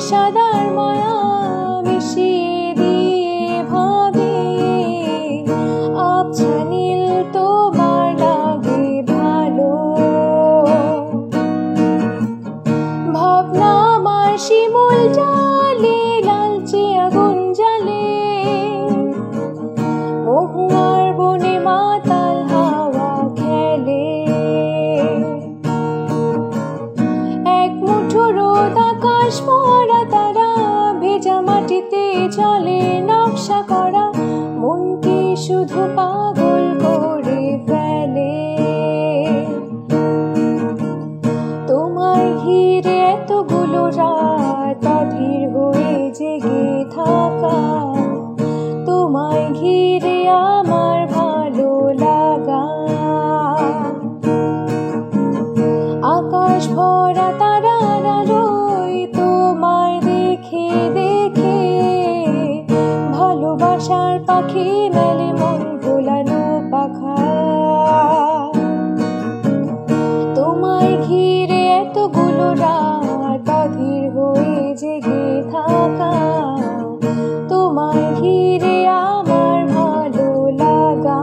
সাদার মায়া মিশিয়ে দিয়ে ভাবে আবছা নীল তোমার লাগে ভালো। ভাবনা আমার শিমুল জালে লালচে আগুন জ্বালে, মহুয়ার বনে মাতাল হাওয়া খেলে। এক মুঠো রোদ আকাশ ভরা তারা, ভেজা মাটিতে চলে নকশা করা, মনকে শুধু পাগল করে ফেলে। তোমায় ঘিরে এতগুলো রাত অধীর হয়ে জেগে থাকা, তোমায় ঘিরে আমার ভালো লাগা। আকাশ ভরা তারার আলোয় তোমায় দেখে দেখে, ভালোবাসার পাখি মেলে মন ভোলানো পাখা। তোমায় ঘিরে এতগুলো রাত অধীর হয়ে জেগে থাকা, তোমায় ঘিরে আমার ভালো লাগা।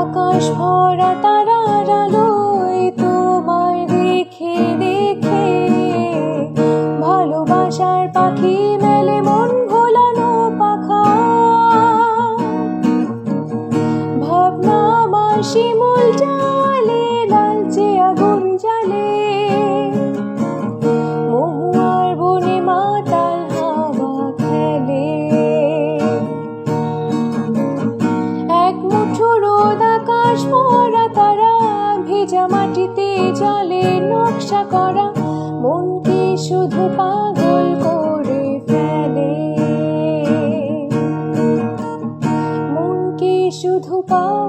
আকাশ ভরা তারার আলোয় তোমায় দেখে দেখে, ভালোবাসার পাখি মেলে মন ভোলানো পাখা। ভাবনা আমার শিমুল জালে লালচে আগুন জ্বালে, মহুয়ার বনে মাতাল হাওয়া খেলে। এক মুঠো রোদ আকাশ ভরা তারা, ভেজা মাটিতে চলে নকশা করা, মনকে শুধু পাগল করে ফেলে। মনকে শুধু পাগল